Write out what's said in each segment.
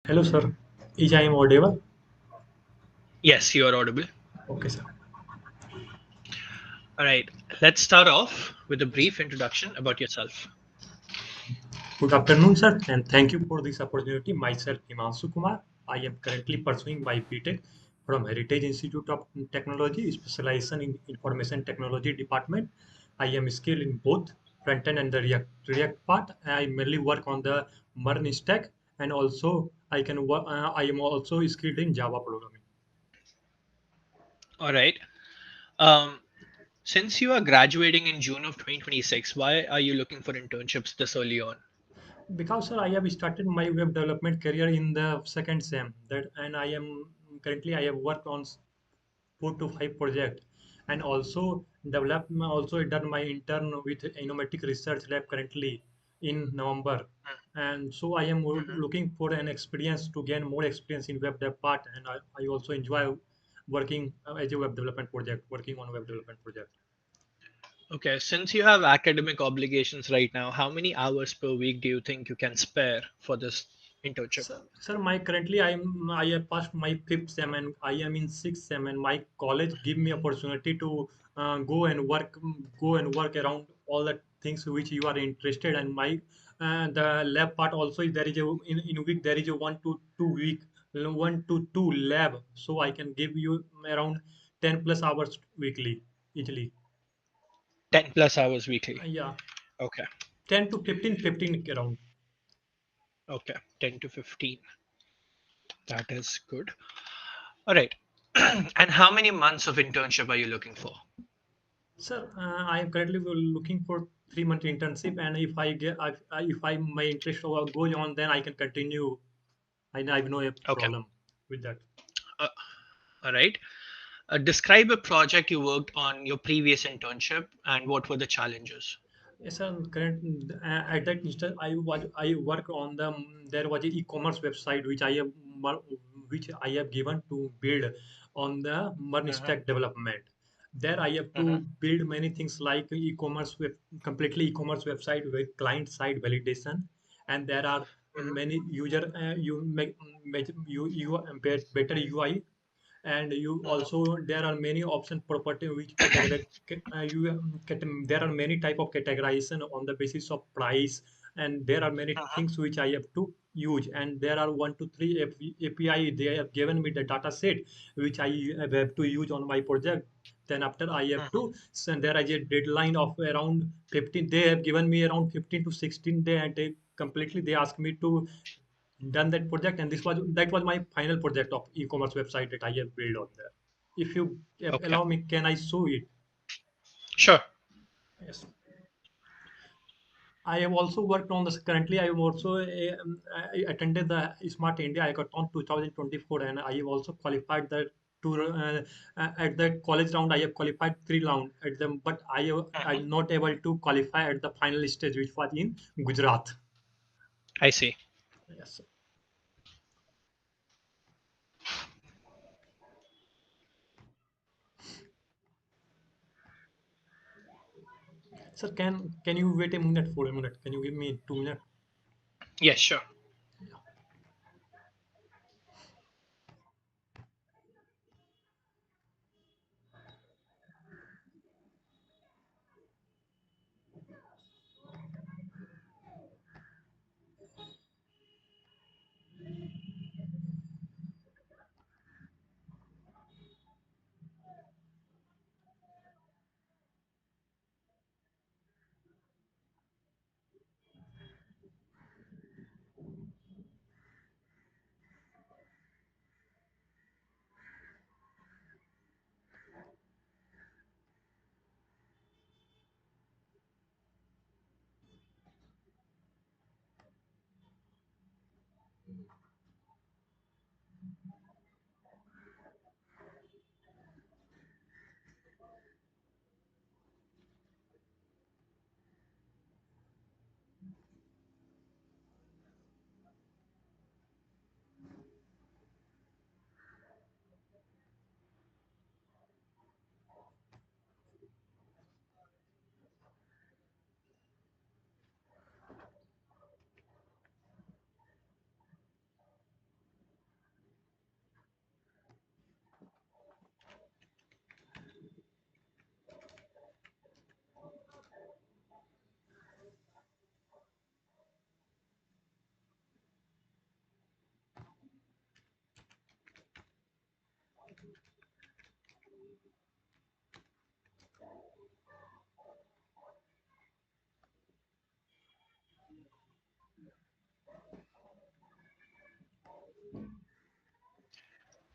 Hello, sir. Is I am audible? Yes, you are audible. Okay, sir. All right, let's start off with a brief introduction about yourself. Good afternoon, sir, and thank you for this opportunity. Myself, Himanshu Kumar. I am currently pursuing my BTech from Heritage Institute of Technology, specialization in Information Technology Department. I am skilled in both front-end and the React part. I mainly work on the MERN stack, and also I can work. I am also skilled in Java programming. All right. Um, since you are graduating in June of 2026, why are you looking for internships this early on? Because sir, I have started my web development career in the second sem that, and I am currently I have worked on 4 to 5 projects, and also develop also done my intern with Innovatic Research Lab currently in November, and so I am Mhm. looking for an experience to gain more experience in web dev part, and I also enjoy working as a web development project, working on web development project. Okay, since you have academic obligations right now, how many hours per week do you think you can spare for this internship? Sir, my currently I have passed my fifth sem and I am in sixth sem, and my college give me opportunity to go and work around all the things which you are interested. And my the lab part also there is a in week there is a 1 to 2 week 1 to 2 lab, so I can give you around 10 plus hours weekly easily. 10 plus hours weekly. Yeah, Okay, 10 to 15 around. okay, 10 to 15. That is good. All right. And how many months of internship are you looking for? Sir, I am currently looking for 3 month internship, and if I my interest goes on, then I can continue. I have no Okay. problem with that. Uh, all right. Describe a project you worked on your previous internship and what were the challenges. Yes, sir. At that instant, I work on the there was an e-commerce website which I have given to build on the Mern Mhm, stack development. There I have to mhm, build many things like completely e-commerce website with client side validation, and there are mhm, many user you make you better UI, and you mhm, also there are many option property which category there are many type of categorization on the basis of price, and there are many mhm, things which I have to use, and there are 1 to 3 API they have given me the data set which I have to use on my project. Then after I have mhm. to send, there is a deadline of around 15, they have given me around 15 to 16 day, and they asked me to done that project, and this was that was my final project of e-commerce website that I have built on there. If you Okay. allow me, can I show it? Sure. Yes. I have also worked on this. Currently, I am also I attended the Smart India Hackathon 2024, and I have also qualified the two at the college round. I have qualified 3 round at them, but Mhm. I'm not able to qualify at the final stage, which was in Gujarat. I see. Yes. Sir, can you wait a minute for a minute? Can you give me 2 minutes? Yes, sure.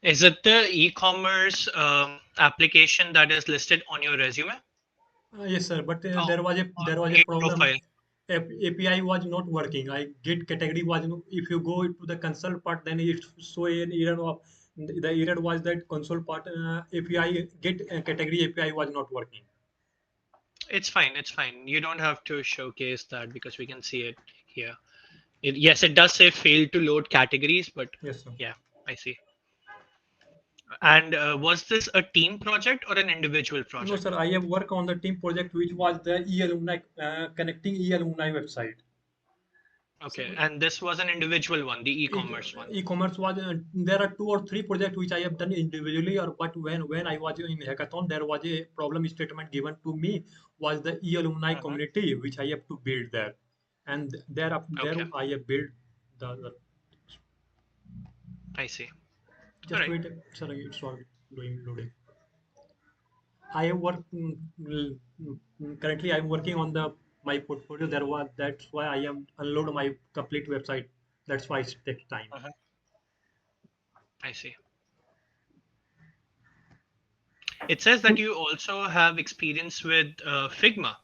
Is it the e-commerce application that is listed on your resume? Yes, sir. But Oh, there was on a your problem. profile. API was not working. I get category was if you go to the console part, then it show an error of the error was that console part API get category API was not working. It's fine. It's fine. You don't have to showcase that because we can see it here. Yes, it does say failed to load categories, but Yes, sir. yeah, I see. And was this a team project or an individual No, project? sir. I have worked on the team project which was the e-alumni connecting e-alumni website. Okay, So and this was an individual one, the e- e-commerce one. e-commerce was there are two or three projects which I have done individually or but when I was in hackathon there was a problem statement given to me was the e-alumni Mhm. community which I have to build there and there Okay, I have built the I see. All just right. wait sorry it's all doing loading. I have worked currently I'm working on the my portfolio there was that's why I am unload my complete website that's why it takes time. Mhm. I see. It says that you also have experience with Figma.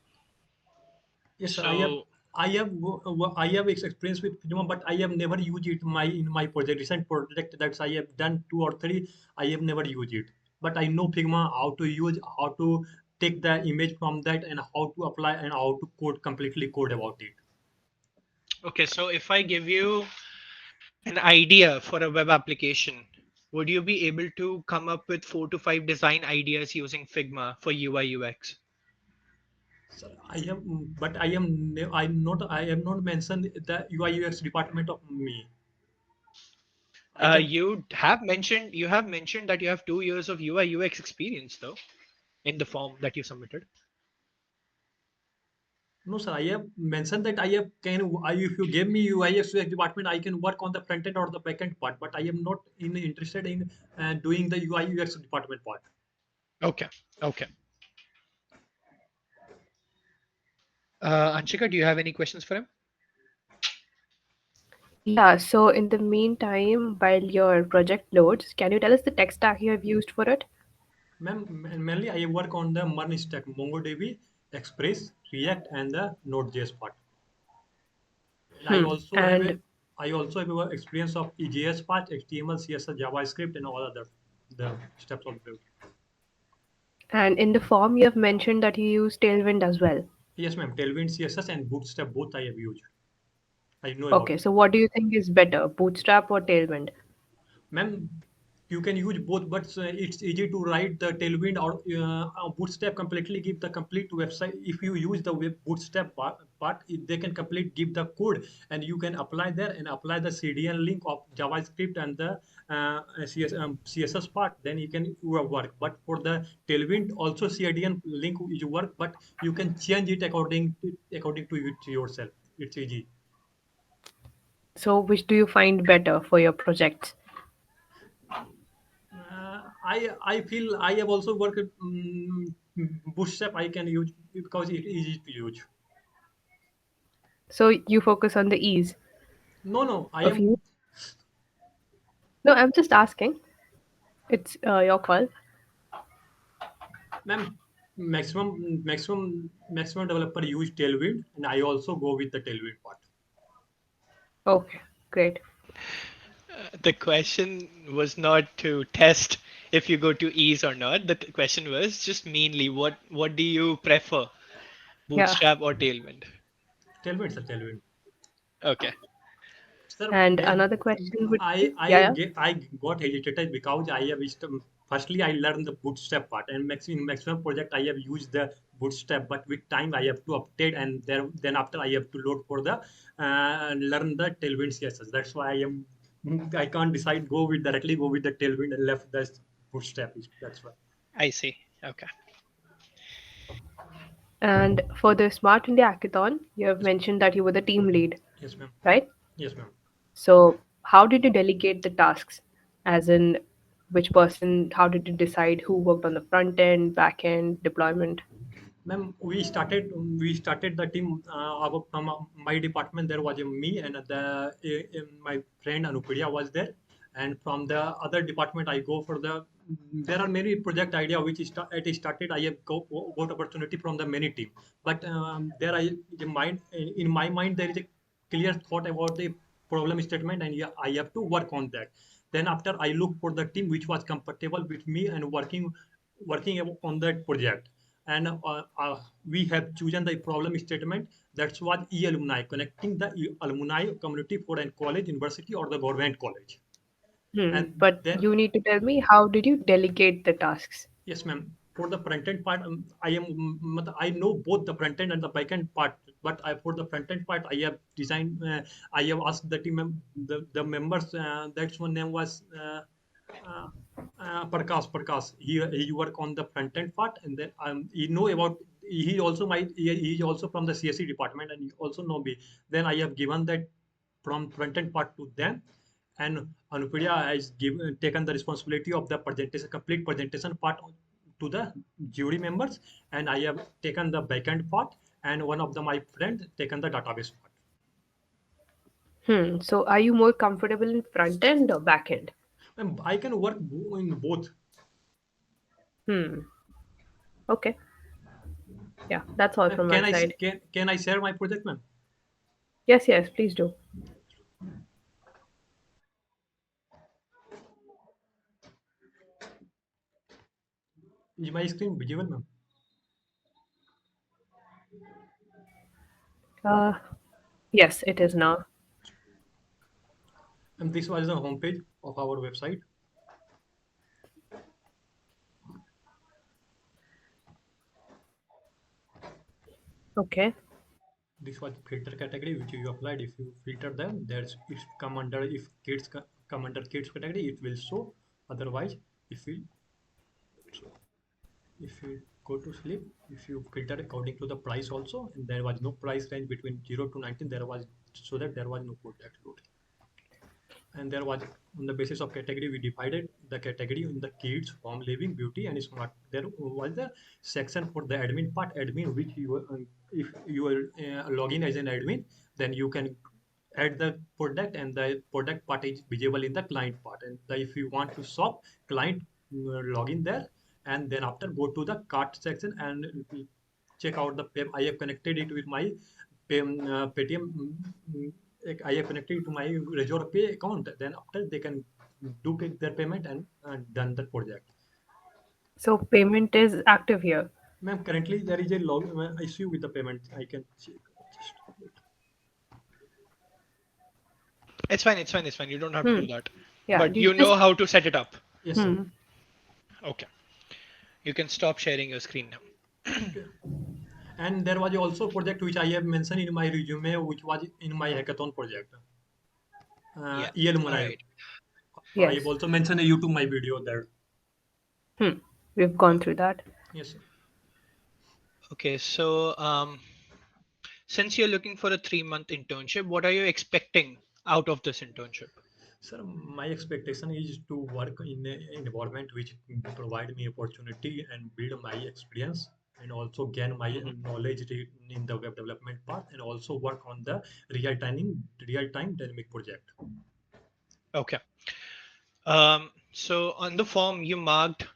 Yes, sir. So I have experience with Figma, but I have never used it in my project. Recent project that I have done two or three, I have never used it. But I know Figma how to use, how to take the image from that, and how to apply and how to completely code about it. okay, so if I give you an idea for a web application, would you be able to come up with 4 to 5 design ideas using Figma for UI UX? So I have, but I am, I have not mentioned the UI UX department of me. I can You have mentioned that you have 2 years of UI UX experience though in the form that you submitted. No, sir. I have mentioned that I have if you give me UI/UX department, I can work on the front end or the back end part, but I am not interested in doing the UI/UX department part. Okay. Okay. Anshika, do you have any questions for him? Yeah, so in the meantime, while your project loads, can you tell us the tech stack you have used for it? Mainly I work on the MERN stack, MongoDB, Express, React, and the Node.js part. And And I also have a experience of EJS part, HTML, CSS, JavaScript, and all other the steps of the. in the form you have mentioned that you use Tailwind as well. Yes, ma'am. Tailwind, CSS, and Bootstrap both I have used. I know about Okay, it. so what do you think is better, Bootstrap or Tailwind? Ma'am, you can use both, but it's easy to write the Tailwind or Bootstrap completely give the complete website. If you use the web Bootstrap part, they can complete give the code and you can apply there and apply the CDN link of JavaScript and the CSS part. Then you can work. But for the Tailwind, also CDN link is work, but you can change it according to yourself. It's easy. So which do you find better for your projects? I feel I have also worked Bootstrap. I can use because it is easy to use. So you focus on the ease No, no, I of use? am, No, I'm just asking. It's your call. ma'am. Maximum developer use Tailwind, and I also go with the Tailwind part. Okay, great. The question was not to test if you go to ease or not. The question was just mainly what do you prefer, Yeah. Bootstrap or Tailwind? Tailwind, sir, Tailwind. Okay. Sir, And another question would be, yeah, yeah. I got hesitated because I have firstly I learned the bootstrap part and in maximum project I have used the bootstrap, but with time I have to update and then after I have to load for the learn the tailwind CSS. That's why I can't decide directly go with the tailwind and left the bootstrap. That's why. I see. Okay. And for the Smart India Hackathon, you have mentioned that you were the team lead, Yes, ma'am. right? Yes, ma'am. So how did you delegate the tasks? As in, which person, how did you decide who worked on the front end, back end, deployment? Ma'am, we started the team from my department. There was me and my friend Anupriya was there, and from the other department I go for the. There are many project idea which is it is started. I have got opportunity from the many team, but there I in my mind there is a clear thought about the problem statement, and yeah, I have to work on that. Then after I look for the team which was compatible with me and working on that project, and we have chosen the problem statement that's what e-alumni, connecting the alumni community for a college, university, or the government college. Hmm. And But then, you need to tell me, how did you delegate the tasks? yes, ma'am. For the front end part, I know both the front end and the back end part. But for the front end part, I have designed. I have asked the team, the members. That's one name was uh, Prakash. He work on the front end part, and then he know about. He also from the CSE department, and he also know me. Then I have given that from front end part to them, and Anupriya has taken the responsibility of the presentation, complete presentation part to the jury members, and I have taken the backend part, and one of my friends taken the database part. Hmm. So are you more comfortable in front end or back end? And I can work in both. Hmm. Okay. Yeah, that's all from my side. Can I share my project, ma'am? Yes, yes, please do. Is my screen visible, ma'am? Uh, yes, it is now. And this was the homepage of our website. Okay. This was filter category which you applied. If you filter them, there's it's come under, if kids come under kids category, it will show. Otherwise, if you if you go to sleep, if you filter according to the price also, and there was no price range between 0 to 19, there was, so that there was no code excluded. And there was, on the basis of category, we divided the category in the kids, home, living, beauty, and smart. There was the section for the admin part, admin, which you if you are login as an admin, then you can add the product, and the product part is visible in the client part. And if you want to shop, client log in there, and then after go to the cart section and check out the pay. I have connected it with my Paytm. I have connected to my Razor Pay account. Then after they can do their payment and done the project. So payment is active here. Ma'am, currently there is a log issue with the payment. I can check. Just wait. It's fine. It's fine. It's fine. You don't have to Hmm. do that. Yeah, But you you just know how to set it up. Yes, sir. hmm. Okay. You can stop sharing your screen now. Okay. And there was also project which I have mentioned in my resume, which was in my hackathon project. Yeah. All ELMI. right. I have Yes. also mentioned a YouTube my video there. Hmm. We've gone through that. Yes, sir. Okay. So, since you're looking for a 3-month internship, what are you expecting out of this internship? Sir, my expectation is to work in an environment which provide me opportunity and build my experience, and also gain my Mhm. knowledge in the web development part, and also work on the real time dynamic project. Okay. So on the form you marked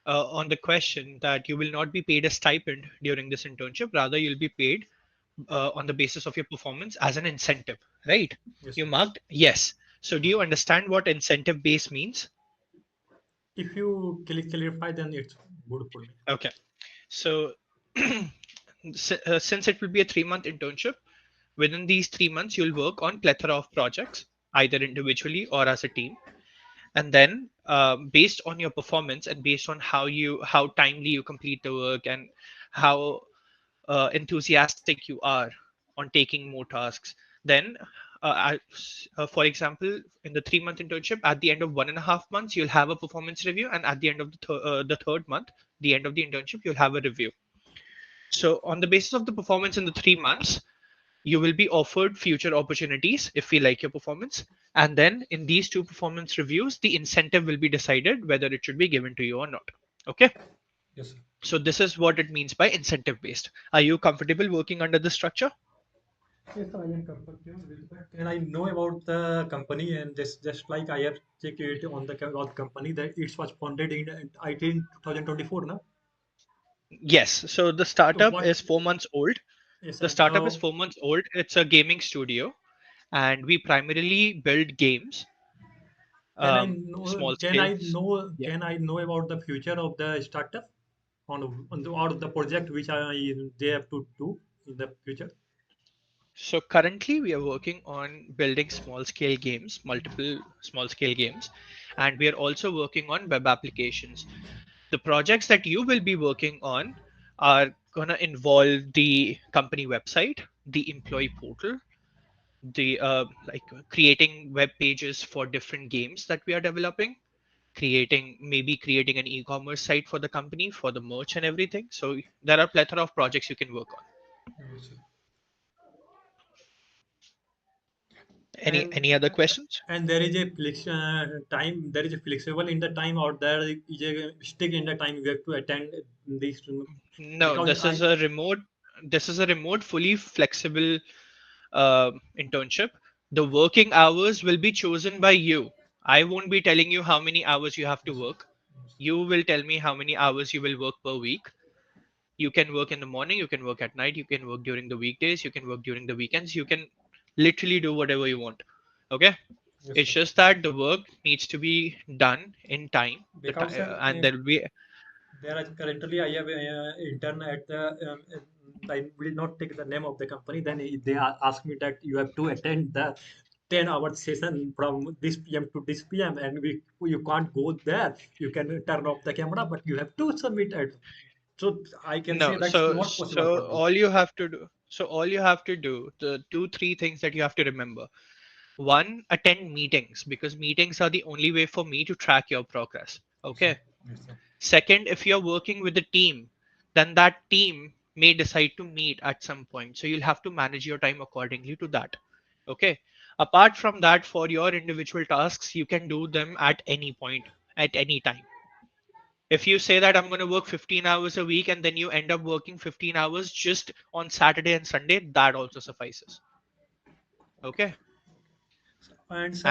on the question that you will not be paid a stipend during this internship. Rather, you'll be paid on the basis of your performance as an incentive, right? Yes, You sir. marked yes. So do you understand what incentive base means? If you clarify, then it's good for me. Okay. So since it will be a 3-month internship, within these 3 months, you'll work on plethora of projects, either individually or as a team. And then based on your performance and based on how timely you complete the work and how enthusiastic you are on taking more tasks, then for example, in the 3-month internship, at the end of 1.5 months you'll have a performance review, and at the end of the third month, the end of the internship, you'll have a review. So on the basis of the performance in the 3 months, you will be offered future opportunities if we like your performance. And then in these two performance reviews, the incentive will be decided whether it should be given to you or not. Okay. Yes, sir. So this is what it means by incentive based. Are you comfortable working under this structure? Yes, I am comfortable with that. And I know about the company, and just like I have checked it on the company that it was founded in IT in 2024, no? Yes, so the So startup what? is 4 months old. Yes, The and startup is 4 months old. It's a gaming studio, and we primarily build games, small scale. Yeah. can I know about the future of the startup on the or the project which they have to do in the future? So currently we are working on building small scale games, multiple small scale games, and we are also working on web applications. The projects that you will be working on are going to involve the company website, the employee portal, the creating web pages for different games that we are developing, creating an e-commerce site for the company for the merch and everything. So there are plethora of projects you can work on. Yes. Any And other questions? there is a time, there is a flexible in the time, or there is a stick in the time you have to attend this, No, because I this is a remote, fully flexible internship. The working hours will be chosen by you. I won't be telling you how many hours you have to yes, work. You will tell me how many hours you will work per week. You can work in the morning, you can work at night, you can work during the weekdays, you can work during the weekends, you can literally do whatever you want. Okay? yes, It's sir. just that the work needs to be done in time. Because sir, And there will be. there is currently I have intern at the I will not take the name of the company. Then they ask me that you have to attend the 10-hour session from this PM to this PM, and you can't go there. You can turn off the camera, but you have to submit it. So I can say No, that's not possible for me. all you have to do, the two, three things that you have to remember. One, attend meetings, because meetings are the only way for me to track your progress. Yes, sir. Okay. Yes, sir. Second, if you're working with a team, then that team may decide to meet at some point. So you'll have to manage your time accordingly to that. Okay. Apart from that, for your individual tasks, you can do them at any point, at any time. If you say that I'm going to work 15 hours a week and then you end up working 15 hours just on Saturday and Sunday, that also suffices. Okay. And sir,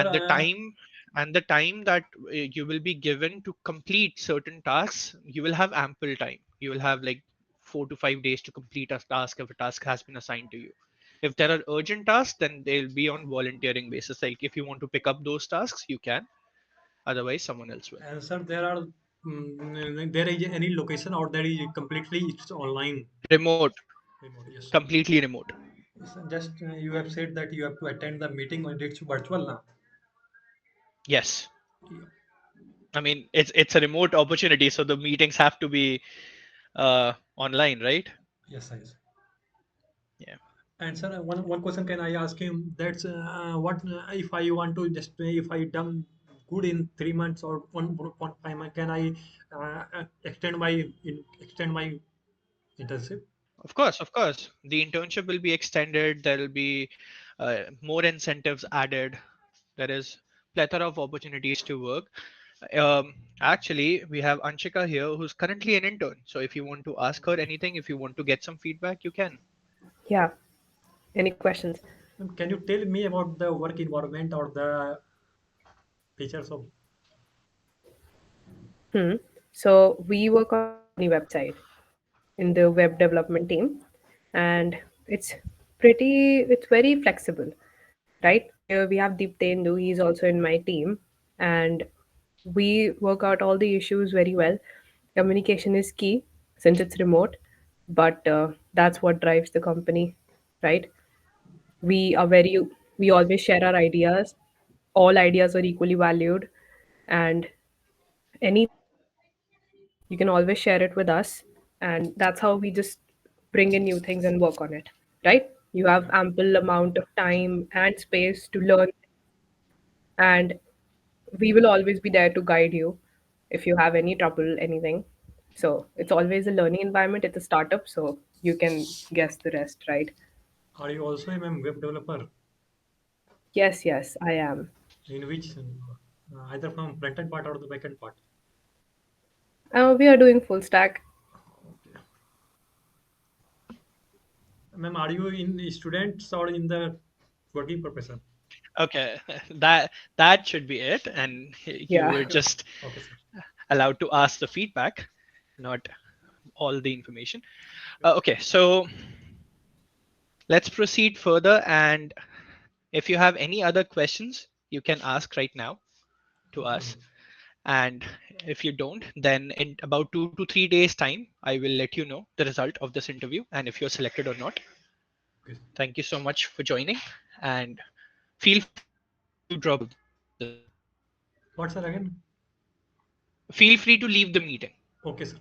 And the time that you will be given to complete certain tasks, you will have ample time. You will have like 4 to 5 days to complete a task if a task has been assigned to you. If there are urgent tasks, then they'll be on volunteering basis. Like if you want to pick up those tasks, you can. Otherwise, someone else will. and sir, there is any location, or there is completely it's online. Remote, Remote, yes. completely remote. So just you have said that you have to attend the meeting, or it's virtual now. Yes. Yeah. I mean, it's a remote opportunity, so the meetings have to be online, right? Yes, yes. Yeah. And sir, one question can I ask him? That's what if I want to just if I done good in 3 months or 1.5 months, can I extend my internship? Of course, of course. The internship will be extended. There will be more incentives added. There is plethora of opportunities to work. Actually, we have Anshika here, who's currently an intern. So if you want to ask her anything, if you want to get some feedback, you can. Yeah. Any questions? Can you tell me about the work environment or the features of? Hmm. So we work on the company website in the web development team, and it's very flexible, right? Here we have Deeptendu, he's also in my team, and we work out all the issues very well. Communication is key since it's remote, but that's what drives the company, right? We are very, we always share our ideas. All ideas are equally valued, and anything you have, you can always share it with us. And that's how we just bring in new things and work on it, right? You have Yeah. ample amount of time and space to learn, and we will always be there to guide you if you have any trouble, anything. So it's always a learning environment. It's a startup, so you can guess the rest, right? Are you also a web developer? Yes, yes, I am. In which either from front end part or the back end part? We are doing full stack. Okay. Ma'am, are you in students or in the working profession? Okay, that should be it. And you Yeah. were just Okay, sir. allowed to ask the feedback, not all the information. Okay, so let's proceed further. And if you have any other questions, you can ask right now to Okay, us. okay. And if you don't, then in about 2 to 3 days' time, I will let you know the result of this interview and if you're selected or not. Okay. Thank you so much for joining, and feel free to drop the meeting. What, sir, again? Feel free to leave the meeting. Okay, sir.